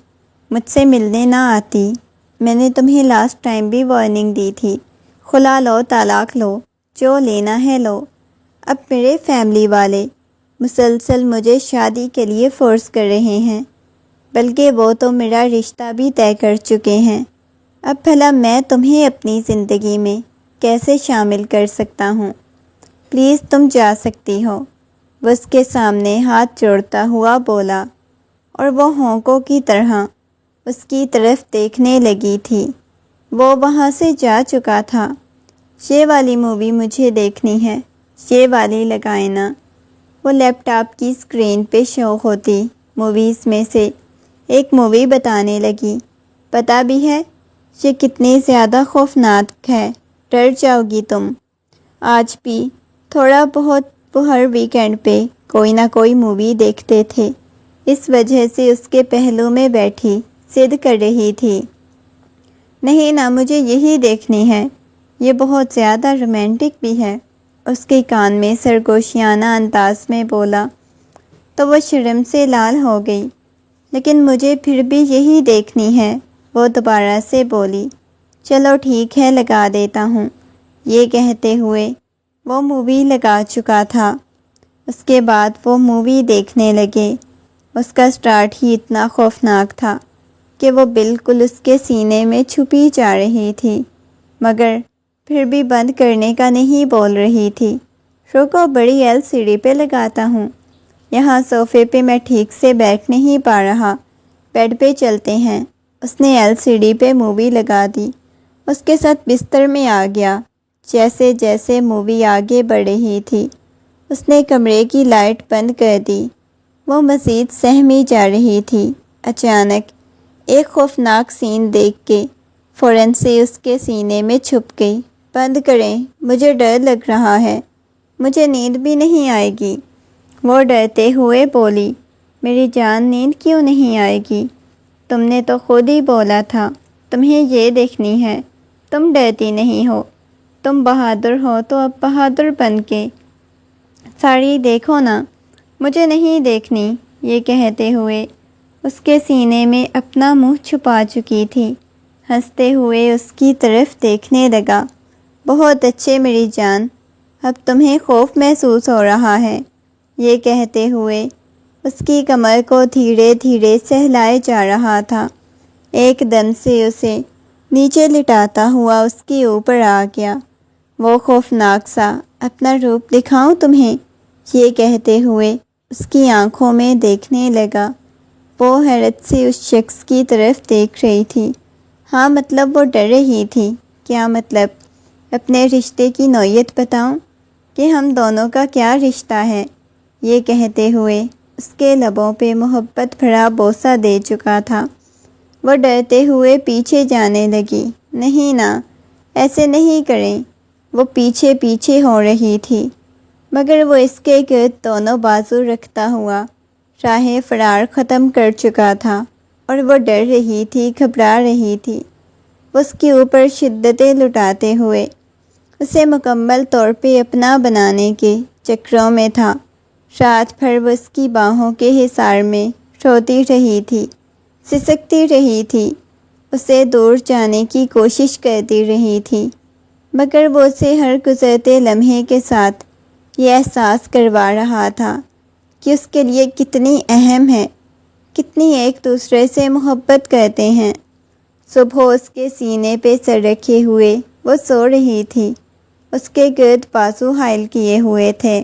مجھ سے ملنے نہ آتی۔ میں نے تمہیں لاسٹ ٹائم بھی وارننگ دی تھی، خلا لو، طلاق لو، جو لینا ہے لو۔ اب میرے فیملی والے مسلسل مجھے شادی کے لیے فورس کر رہے ہیں، بلکہ وہ تو میرا رشتہ بھی طے کر چکے ہیں۔ اب بھلا میں تمہیں اپنی زندگی میں کیسے شامل کر سکتا ہوں؟ پلیز تم جا سکتی ہو۔ وہ اس کے سامنے ہاتھ جوڑتا ہوا بولا، اور وہ ہونکوں کی طرح اس کی طرف دیکھنے لگی تھی۔ وہ وہاں سے جا چکا تھا۔ یہ والی مووی مجھے دیکھنی ہے، یہ والی لگائیں نا۔ وہ لیپ ٹاپ کی اسکرین پہ شو ہوتی موویز میں سے ایک مووی بتانے لگی۔ پتہ بھی ہے یہ کتنی زیادہ خوفناک ہے، ڈر جاؤ گی تم۔ آج بھی تھوڑا بہت وہ ہر ویکینڈ پہ کوئی نہ کوئی مووی دیکھتے تھے، اس وجہ سے اس کے پہلو میں بیٹھی ضد کر رہی تھی، نہیں نا مجھے یہی دیکھنی ہے، یہ بہت زیادہ رومانٹک بھی ہے۔ اس کے کان میں سرگوشیانہ انداز میں بولا تو وہ شرم سے لال ہو گئی۔ لیکن مجھے پھر بھی یہی دیکھنی ہے، وہ دوبارہ سے بولی۔ چلو ٹھیک ہے، لگا دیتا ہوں۔ یہ کہتے ہوئے وہ مووی لگا چکا تھا۔ اس کے بعد وہ مووی دیکھنے لگے۔ اس کا سٹارٹ ہی اتنا خوفناک تھا کہ وہ بالکل اس کے سینے میں چھپی جا رہی تھی، مگر پھر بھی بند کرنے کا نہیں بول رہی تھی۔ رکو بڑی LCD پہ لگاتا ہوں، یہاں صوفے پہ میں ٹھیک سے بیٹھ نہیں پا رہا، بیڈ پہ چلتے ہیں۔ اس نے LCD پہ مووی لگا دی اس کے ساتھ بستر میں آ گیا۔ جیسے جیسے مووی آگے بڑھ رہی تھی اس نے کمرے کی لائٹ بند کر دی۔ وہ مزید سہمی جا رہی تھی۔ اچانک ایک خوفناک سین دیکھ کے فوراً سے اس کے سینے میں چھپ گئی۔ بند کریں، مجھے ڈر لگ رہا ہے، مجھے نیند بھی نہیں آئے گی۔ وہ ڈرتے ہوئے بولی، میری جان نیند کیوں نہیں آئے گی؟ تم نے تو خود ہی بولا تھا تمہیں یہ دیکھنی ہے، تم ڈرتی نہیں ہو، تم بہادر ہو تو اب بہادر بن کے ساری دیکھو نا، مجھے نہیں دیکھنی۔ یہ کہتے ہوئے اس کے سینے میں اپنا منہ چھپا چکی تھی۔ ہنستے ہوئے اس کی طرف دیکھنے لگا۔ بہت اچھے میری جان، اب تمہیں خوف محسوس ہو رہا ہے۔ یہ کہتے ہوئے اس کی کمر کو دھیرے دھیرے سہلائے جا رہا تھا۔ ایک دم سے اسے نیچے لٹاتا ہوا اس کے اوپر آ گیا۔ وہ خوفناک سا، اپنا روپ دکھاؤں تمہیں؟ یہ کہتے ہوئے اس کی آنکھوں میں دیکھنے لگا۔ وہ حیرت سے اس شخص کی طرف دیکھ رہی تھی۔ ہاں مطلب وہ ڈر رہی تھی۔ کیا مطلب؟ اپنے رشتے کی نوعیت بتاؤں کہ ہم دونوں کا کیا رشتہ ہے؟ یہ کہتے ہوئے اس کے لبوں پہ محبت بھرا بوسہ دے چکا تھا۔ وہ ڈرتے ہوئے پیچھے جانے لگی۔ نہیں نا، ایسے نہیں کریں۔ وہ پیچھے پیچھے ہو رہی تھی مگر وہ اس کے گرد دونوں بازو رکھتا ہوا راہ فرار ختم کر چکا تھا اور وہ ڈر رہی تھی، گھبرا رہی تھی۔ اس کے اوپر شدتیں لٹاتے ہوئے اسے مکمل طور پہ اپنا بنانے کے چکروں میں تھا۔ رات بھر وہ اس کی باہوں کے حصار میں روتی رہی تھی، سسکتی رہی تھی، اسے دور جانے کی کوشش کرتی رہی تھی مگر وہ اسے ہر گزرتے لمحے کے ساتھ یہ احساس کروا رہا تھا کہ اس کے لیے کتنی اہم ہے، کتنی ایک دوسرے سے محبت کرتے ہیں۔ صبح اس کے سینے پہ سر رکھے ہوئے وہ سو رہی تھی، اس کے گرد بازو حائل کیے ہوئے تھے۔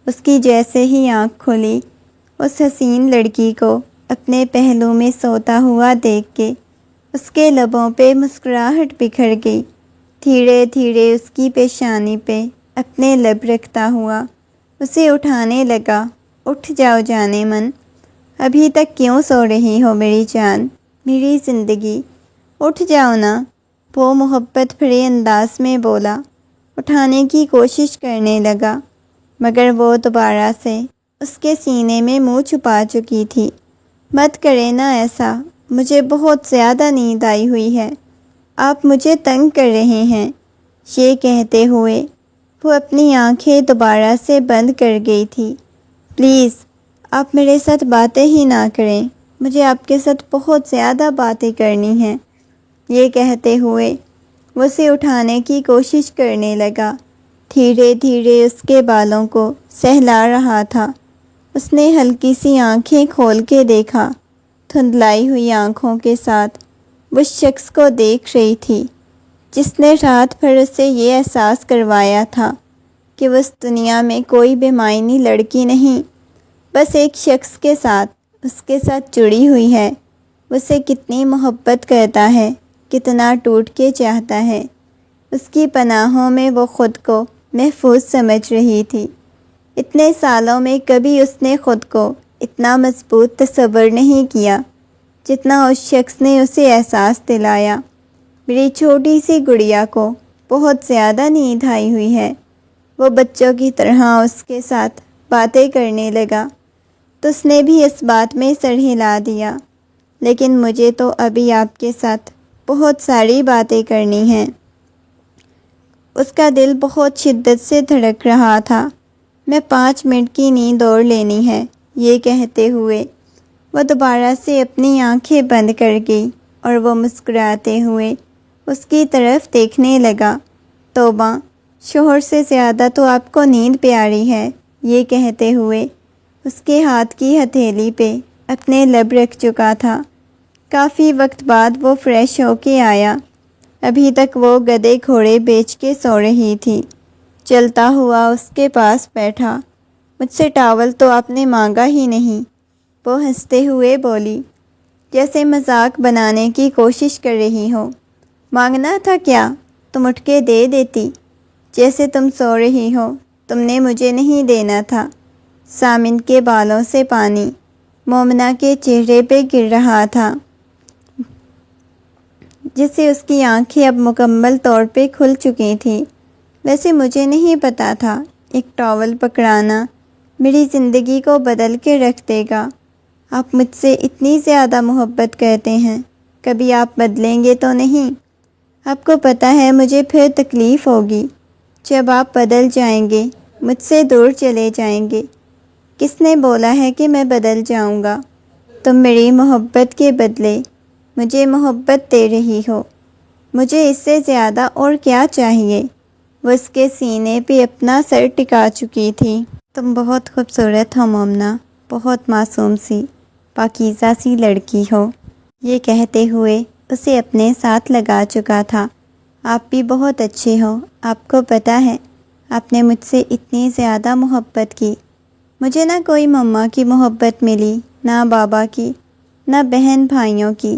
اس کی جیسے ہی آنکھ کھلی، اس حسین لڑکی کو اپنے پہلو میں سوتا ہوا دیکھ کے اس کے لبوں پہ مسکراہٹ بکھر گئی۔ دھیرے دھیرے اس کی پیشانی پہ اپنے لب رکھتا ہوا اسے اٹھانے لگا۔ اٹھ جاؤ جانے من، ابھی تک کیوں سو رہی ہو میری جان، میری زندگی، اٹھ جاؤ نا۔ وہ محبت بھرے انداز میں بولا۔ اٹھانے کی کوشش کرنے لگا مگر وہ دوبارہ سے اس کے سینے میں منہ چھپا چکی تھی۔ مت کرے نا ایسا، مجھے بہت زیادہ نیند آئی ہوئی ہے، آپ مجھے تنگ کر رہے ہیں۔ یہ کہتے ہوئے وہ اپنی آنکھیں دوبارہ سے بند کر گئی تھی۔ پلیز آپ میرے ساتھ باتیں ہی نہ کریں، مجھے آپ کے ساتھ بہت زیادہ باتیں کرنی ہیں۔ یہ کہتے ہوئے وہ اسے اٹھانے کی کوشش کرنے لگا، دھیرے دھیرے اس کے بالوں کو سہلا رہا تھا۔ اس نے ہلکی سی آنکھیں کھول کے دیکھا، دھندلائی ہوئی آنکھوں کے ساتھ وہ اس شخص کو دیکھ رہی تھی جس نے رات بھر اسے یہ احساس کروایا تھا کہ وہ اس دنیا میں کوئی بے معنی لڑکی نہیں، بس ایک شخص کے ساتھ اس کے ساتھ جڑی ہوئی ہے۔ اسے کتنی محبت کرتا ہے، کتنا ٹوٹ کے چاہتا ہے۔ اس کی پناہوں میں وہ خود کو محفوظ سمجھ رہی تھی۔ اتنے سالوں میں کبھی اس نے خود کو اتنا مضبوط تصور نہیں کیا جتنا اس شخص نے اسے احساس دلایا۔ میری چھوٹی سی گڑیا کو بہت زیادہ نیند آئی ہوئی ہے۔ وہ بچوں کی طرح اس کے ساتھ باتیں کرنے لگا تو اس نے بھی اس بات میں سر ہلا دیا، لیکن مجھے تو ابھی آپ کے ساتھ بہت ساری باتیں کرنی ہیں۔ اس کا دل بہت شدت سے دھڑک رہا تھا۔ میں 5 منٹ کی نیند اور لینی ہے۔ یہ کہتے ہوئے وہ دوبارہ سے اپنی آنکھیں بند کر گئی اور وہ مسکراتے ہوئے اس کی طرف دیکھنے لگا۔ توبہ، شوہر سے زیادہ تو آپ کو نیند پیاری ہے۔ یہ کہتے ہوئے اس کے ہاتھ کی ہتھیلی پہ اپنے لب رکھ چکا تھا۔ کافی وقت بعد وہ فریش ہو کے آیا۔ ابھی تک وہ گدھے گھوڑے بیچ کے سو رہی تھی۔ چلتا ہوا اس کے پاس بیٹھا۔ مجھ سے ٹاول تو آپ نے مانگا ہی نہیں، وہ ہنستے ہوئے بولی، جیسے مذاق بنانے کی کوشش کر رہی ہو۔ مانگنا تھا کیا؟ تم اٹھ کے دے دیتی، جیسے تم سو رہی ہو، تم نے مجھے نہیں دینا تھا۔ سامن کے بالوں سے پانی مومنہ کے چہرے پہ گر رہا تھا، جس سے اس کی آنکھیں اب مکمل طور پہ کھل چکی تھیں۔ ویسے مجھے نہیں پتا تھا ایک ٹاول پکڑانا میری زندگی کو بدل کے رکھ دے گا۔ آپ مجھ سے اتنی زیادہ محبت کرتے ہیں، کبھی آپ بدلیں گے تو نہیں؟ آپ کو پتہ ہے مجھے پھر تکلیف ہوگی جب آپ بدل جائیں گے، مجھ سے دور چلے جائیں گے۔ کس نے بولا ہے کہ میں بدل جاؤں گا؟ تم میری محبت کے بدلے مجھے محبت دے رہی ہو، مجھے اس سے زیادہ اور کیا چاہیے؟ وہ اس کے سینے پہ اپنا سر ٹکا چکی تھی۔ تم بہت خوبصورت ہو مومنہ، بہت معصوم سی، پاکیزہ سی لڑکی ہو، یہ کہتے ہوئے اسے اپنے ساتھ لگا چکا تھا۔ آپ بھی بہت اچھے ہو، آپ کو پتہ ہے آپ نے مجھ سے اتنی زیادہ محبت کی، مجھے نہ کوئی مما کی محبت ملی، نہ بابا کی، نہ بہن بھائیوں کی،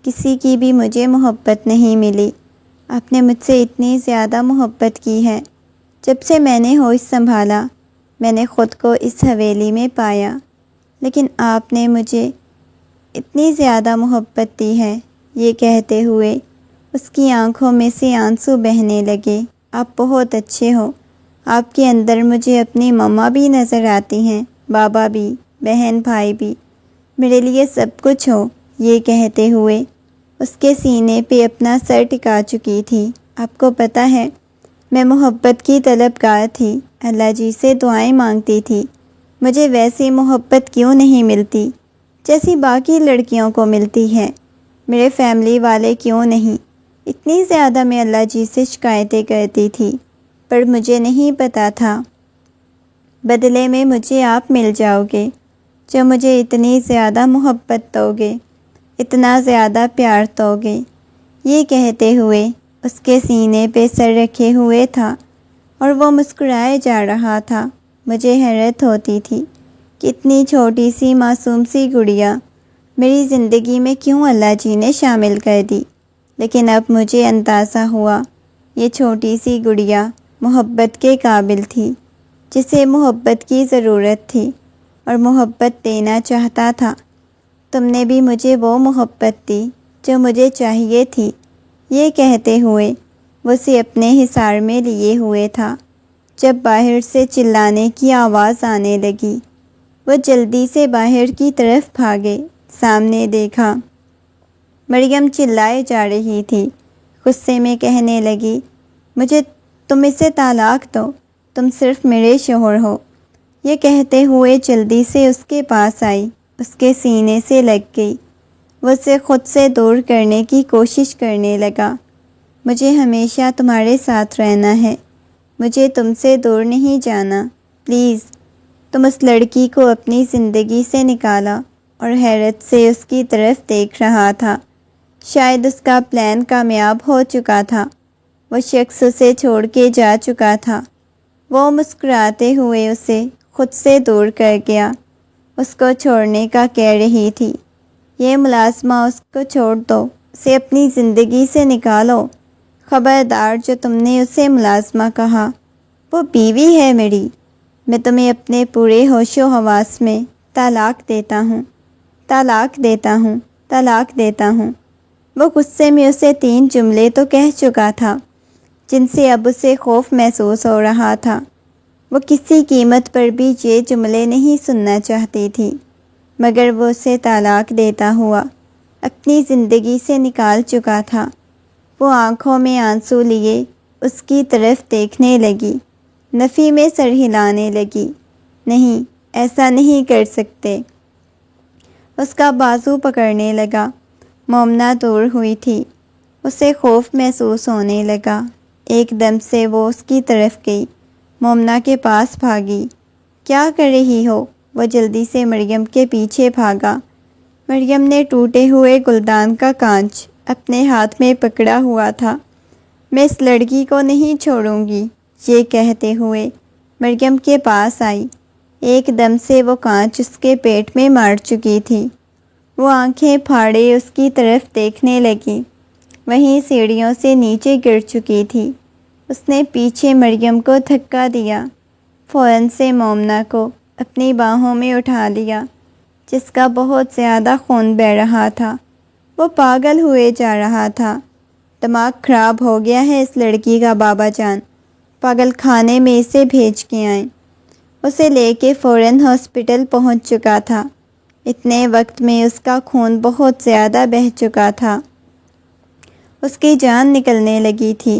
کسی کی بھی مجھے محبت نہیں ملی۔ آپ نے مجھ سے اتنی زیادہ محبت کی ہے۔ جب سے میں نے ہوش سنبھالا میں نے خود کو اس حویلی میں پایا، لیکن آپ نے مجھے اتنی زیادہ محبت دی ہے۔ یہ کہتے ہوئے اس کی آنکھوں میں سے آنسو بہنے لگے۔ آپ بہت اچھے ہو، آپ کے اندر مجھے اپنی مما بھی نظر آتی ہیں، بابا بھی، بہن بھائی بھی، میرے لیے سب کچھ ہو۔ یہ کہتے ہوئے اس کے سینے پہ اپنا سر ٹکا چکی تھی۔ آپ کو پتہ ہے میں محبت کی طلبگار تھی، اللہ جی سے دعائیں مانگتی تھی، مجھے ویسی محبت کیوں نہیں ملتی جیسی باقی لڑکیوں کو ملتی ہے، میرے فیملی والے کیوں نہیں؟ اتنی زیادہ میں اللہ جی سے شکایتیں کرتی تھی، پر مجھے نہیں پتا تھا بدلے میں مجھے آپ مل جاؤ گے جو مجھے اتنی زیادہ محبت دو گے، اتنا زیادہ پیار دو گے۔ یہ کہتے ہوئے اس کے سینے پہ سر رکھے ہوئے تھا اور وہ مسکرائے جا رہا تھا۔ مجھے حیرت ہوتی تھی کہ اتنی چھوٹی سی معصوم سی گڑیا میری زندگی میں کیوں اللہ جی نے شامل کر دی، لیکن اب مجھے اندازہ ہوا یہ چھوٹی سی گڑیا محبت کے قابل تھی، جسے محبت کی ضرورت تھی اور محبت دینا چاہتا تھا۔ تم نے بھی مجھے وہ محبت دی جو مجھے چاہیے تھی۔ یہ کہتے ہوئے وہ اسے اپنے حصار میں لیے ہوئے تھا۔ جب باہر سے چلانے کی آواز آنے لگی وہ جلدی سے باہر کی طرف بھاگے۔ سامنے دیکھا مریم چلائے جا رہی تھی، غصے میں کہنے لگی، مجھے تم اسے طلاق دو، تم صرف میرے شوہر ہو۔ یہ کہتے ہوئے جلدی سے اس کے پاس آئی، اس کے سینے سے لگ گئی، وہ اسے خود سے دور کرنے کی کوشش کرنے لگا۔ مجھے ہمیشہ تمہارے ساتھ رہنا ہے، مجھے تم سے دور نہیں جانا، پلیز۔ تم اس لڑکی کو اپنی زندگی سے نکالا، اور حیرت سے اس کی طرف دیکھ رہا تھا۔ شاید اس کا پلان کامیاب ہو چکا تھا، وہ شخص اسے چھوڑ کے جا چکا تھا۔ وہ مسکراتے ہوئے اسے خود سے دور کر گیا، اس کو چھوڑنے کا کہہ رہی تھی۔ یہ ملازمہ اس کو چھوڑ دو، اسے اپنی زندگی سے نکالو۔ خبردار جو تم نے اسے ملازمہ کہا، وہ بیوی ہے میری، میں تمہیں اپنے پورے ہوش و حواس میں طلاق دیتا ہوں، طلاق دیتا ہوں، طلاق دیتا ہوں۔ وہ غصے میں اسے 3 جملے تو کہہ چکا تھا جن سے اب اسے خوف محسوس ہو رہا تھا۔ وہ کسی قیمت پر بھی یہ جملے نہیں سننا چاہتی تھی، مگر وہ اسے طلاق دیتا ہوا اپنی زندگی سے نکال چکا تھا۔ وہ آنکھوں میں آنسو لیے اس کی طرف دیکھنے لگی، نفی میں سر ہلانے لگی، نہیں، ایسا نہیں کر سکتے۔ اس کا بازو پکڑنے لگا۔ مومنہ دور ہوئی تھی، اسے خوف محسوس ہونے لگا۔ ایک دم سے وہ اس کی طرف گئی، مومنہ کے پاس بھاگی۔ کیا کر رہی ہو؟ وہ جلدی سے مریم کے پیچھے بھاگا۔ مریم نے ٹوٹے ہوئے گلدان کا کانچ اپنے ہاتھ میں پکڑا ہوا تھا۔ میں اس لڑکی کو نہیں چھوڑوں گی، یہ کہتے ہوئے مریم کے پاس آئی۔ ایک دم سے وہ کانچ اس کے پیٹ میں مار چکی تھی۔ وہ آنکھیں پھاڑے اس کی طرف دیکھنے لگی۔ وہیں سیڑھیوں سے نیچے گر چکی تھی۔ اس نے پیچھے مریم کو دھکا دیا، فوراً سے مومنہ کو اپنی باہوں میں اٹھا لیا، جس کا بہت زیادہ خون بہہ رہا تھا۔ وہ پاگل ہوئے جا رہا تھا۔ دماغ خراب ہو گیا ہے اس لڑکی کا بابا جان، پاگل خانے میں اسے بھیج کے آئیں۔ اسے لے کے فوراً ہاسپٹل پہنچ چکا تھا۔ اتنے وقت میں اس کا خون بہت زیادہ بہہ چکا تھا، اس کی جان نکلنے لگی تھی۔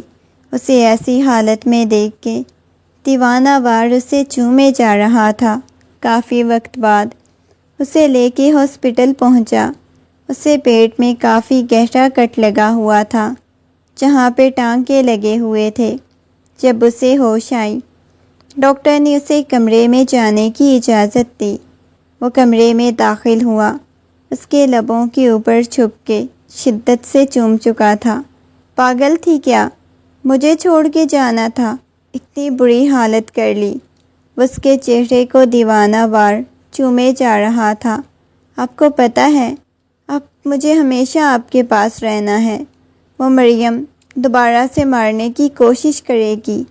اسے ایسی حالت میں دیکھ کے دیوانہ وار اسے چومے جا رہا تھا۔ کافی وقت بعد اسے لے کے ہاسپٹل پہنچا۔ اسے پیٹ میں کافی گہرا کٹ لگا ہوا تھا، جہاں پہ ٹانکے لگے ہوئے تھے۔ جب اسے ہوش آئی، ڈاکٹر نے اسے کمرے میں جانے کی اجازت دی۔ وہ کمرے میں داخل ہوا، اس کے لبوں کے اوپر چھپ کے شدت سے چوم چکا تھا۔ پاگل تھی کیا؟ مجھے چھوڑ کے جانا تھا، اتنی بری حالت کر لی۔ اس کے چہرے کو دیوانہ وار چومے جا رہا تھا۔ آپ کو پتہ ہے، اب مجھے ہمیشہ آپ کے پاس رہنا ہے۔ وہ مریم دوبارہ سے مارنے کی کوشش کرے گی۔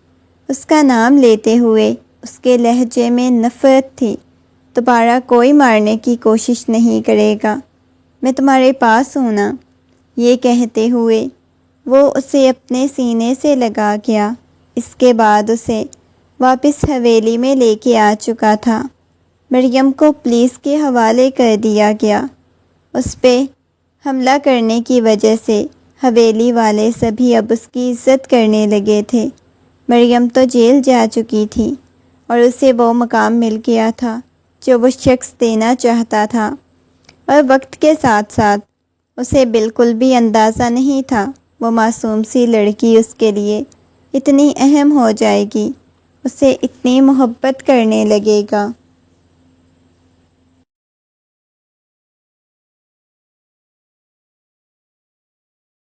اس کا نام لیتے ہوئے اس کے لہجے میں نفرت تھی۔ دوبارہ کوئی مارنے کی کوشش نہیں کرے گا، میں تمہارے پاس ہوں نا۔ یہ کہتے ہوئے وہ اسے اپنے سینے سے لگا گیا۔ اس کے بعد اسے واپس حویلی میں لے کے آ چکا تھا۔ مریم کو پولیس کے حوالے کر دیا گیا۔ اس پہ حملہ کرنے کی وجہ سے حویلی والے سبھی اب اس کی عزت کرنے لگے تھے۔ مریم تو جیل جا چکی تھی اور اسے وہ مقام مل گیا تھا جو وہ شخص دینا چاہتا تھا، اور وقت کے ساتھ ساتھ اسے بالکل بھی اندازہ نہیں تھا وہ معصوم سی لڑکی اس کے لیے اتنی اہم ہو جائے گی، اسے اتنی محبت کرنے لگے گا۔